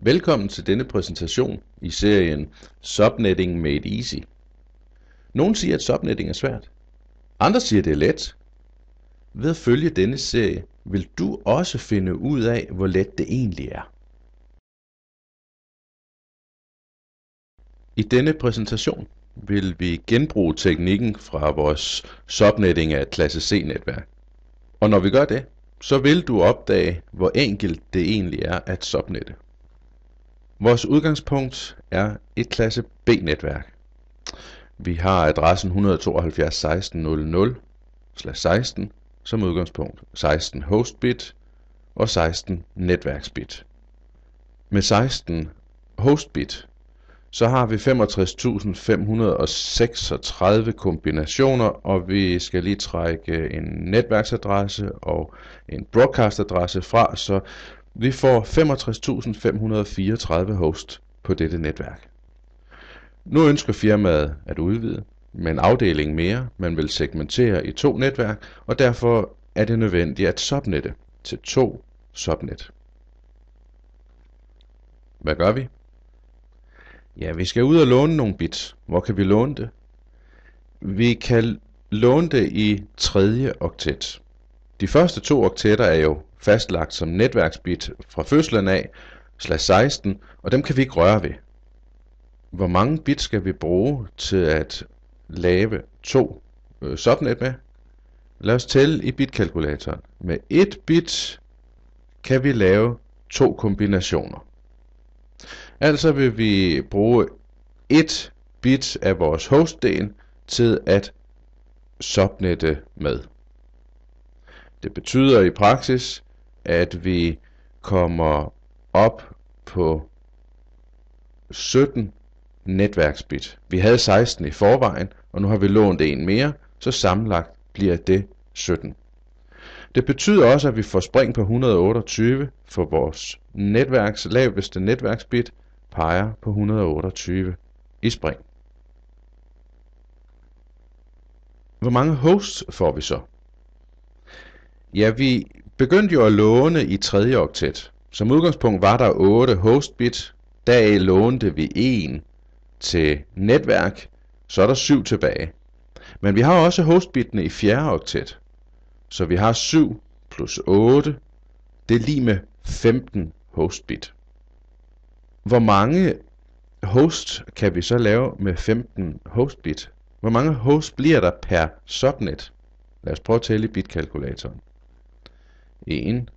Velkommen til denne præsentation i serien Subnetting Made Easy. Nogle siger, at subnetting er svært. Andre siger, at det er let. Ved at følge denne serie vil du også finde ud af, hvor let det egentlig er. I denne præsentation vil vi genbruge teknikken fra vores subnetting af et klasse C-netværk. Og når vi gør det, så vil du opdage, hvor enkelt det egentlig er at subnette. Vores udgangspunkt er et klasse B-netværk. Vi har adressen 192.16.00/16 som udgangspunkt, 16 hostbit og 16 netværksbit. Med 16 hostbit så har vi 65.536 kombinationer, og vi skal lige trække en netværksadresse og en broadcastadresse fra, så vi får 65.534 host på dette netværk. Nu ønsker firmaet at udvide med en afdeling mere. Man vil segmentere i 2 netværk, og derfor er det nødvendigt at subnette til 2 subnet. Hvad gør vi? Ja, vi skal ud og låne nogle bits. Hvor kan vi låne det? Vi kan låne det i 3. oktet. De første 2 oktetter er jo fastlagt som netværksbit fra fødslen af, /16, og dem kan vi ikke røre ved. Hvor mange bit skal vi bruge til at lave 2 subnet med? Lad os tælle i bitkalkulatoren. Med 1 bit kan vi lave 2 kombinationer. Altså vil vi bruge 1 bit af vores hostdel til at subnette med. Det betyder i praksis, at vi kommer op på 17 netværksbit. Vi havde 16 i forvejen, og nu har vi lånt en mere, så sammenlagt bliver det 17. Det betyder også, at vi får spring på 128, for vores laveste netværksbit peger på 128 i spring. Hvor mange hosts får vi så? Ja, vi begyndte jo at låne i 3. oktet. Som udgangspunkt var der 8 hostbit. Deraf lånte vi 1 til netværk, så er der 7 tilbage. Men vi har også hostbitene i 4. oktet. Så vi har 7 plus 8, det er lig med 15 hostbit. Hvor mange host kan vi så lave med 15 hostbit? Hvor mange host bliver der per subnet? Lad os prøve at tælle i bitkalkulatoren. 1,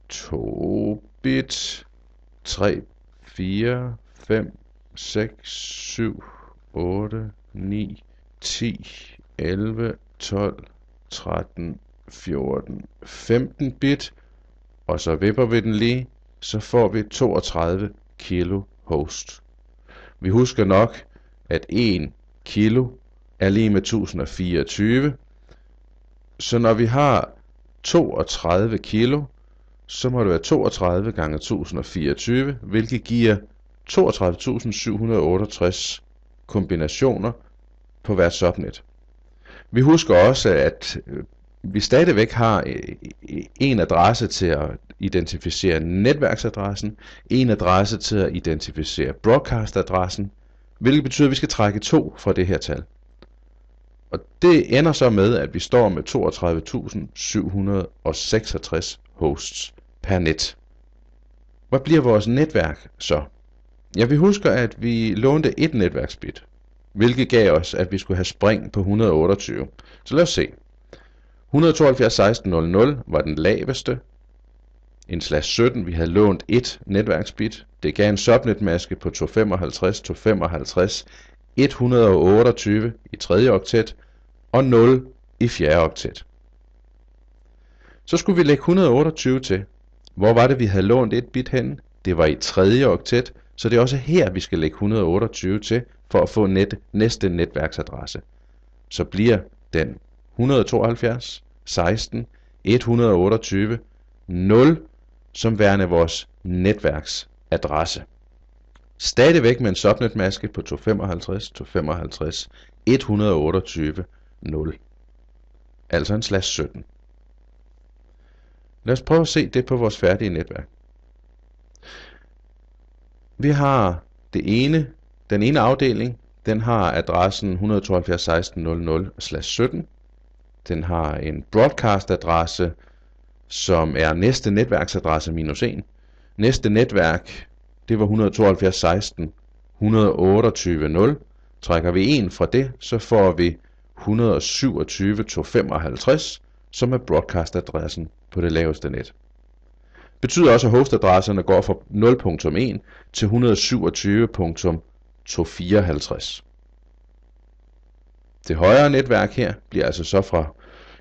2 bit, 3, 4, 5, 6, 7, 8, 9, 10, 11, 12, 13, 14, 15 bit, og så vipper vi den lige, så får vi 32 kilo host. Vi husker nok, at 1 kilo er lige med 1024, så når vi har 32 kilo, så må det være 32 gange 1024, hvilket giver 32.768 kombinationer på hvert subnet. Vi husker også, at vi stadigvæk har en adresse til at identificere netværksadressen, en adresse til at identificere broadcastadressen, hvilket betyder, at vi skal trække 2 fra det her tal. Og det ender så med, at vi står med 32.766 hosts per net. Hvad bliver vores netværk så? Ja, vi husker, at vi lånte 1 netværksbit, hvilket gav os, at vi skulle have spring på 128. Så lad os se. 172.16.00 var den laveste. En /17, vi havde lånt 1 netværksbit. Det gav en subnetmaske på 255, 128 i 3. oktet og 0 i 4. oktet. Så skulle vi lægge 128 til. Hvor var det, vi havde lånt 1 bit hen? Det var i 3. oktet, så det er også her, vi skal lægge 128 til for at få næste netværksadresse. Så bliver den 172, 16, 128, 0 som værende vores netværksadresse. Stadigvæk med en subnetmaske på 255, 128, 0. Altså en /17. Lad os prøve at se det på vores færdige netværk. Vi har den ene afdeling, den har adressen 172.16.00/17. Den har en broadcast adresse, som er næste netværksadresse minus 1. Næste netværk, det var 172.16.128.0. Trækker vi 1 fra det, så får vi 127.255, som er broadcast-adressen på det laveste net. Betyder også, at hostadresserne går fra 0.1 til 127.254. Det højere netværk her bliver altså så fra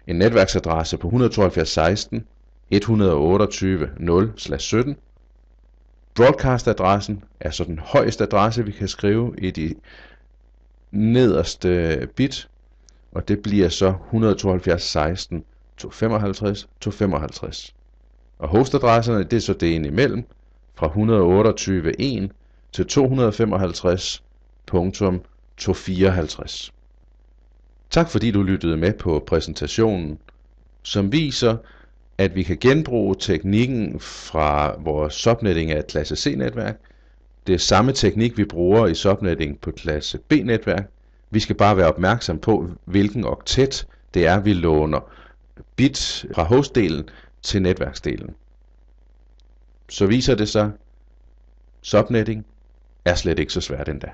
en netværksadresse på 172.128.0/17. Broadcast-adressen er så den højeste adresse, vi kan skrive i de nederste bit, og det bliver så 172.16.255. Og hostadresserne, det er så det inde imellem, fra 128.1 til 255.254. Tak fordi du lyttede med på præsentationen, som viser, at vi kan genbruge teknikken fra vores subnetting af et klasse C-netværk. Det er samme teknik, vi bruger i subnetting på klasse B-netværk. Vi skal bare være opmærksom på, hvilken oktet det er, vi låner bit fra hostdelen til netværksdelen. Så viser det sig, subnetting er slet ikke så svært endda.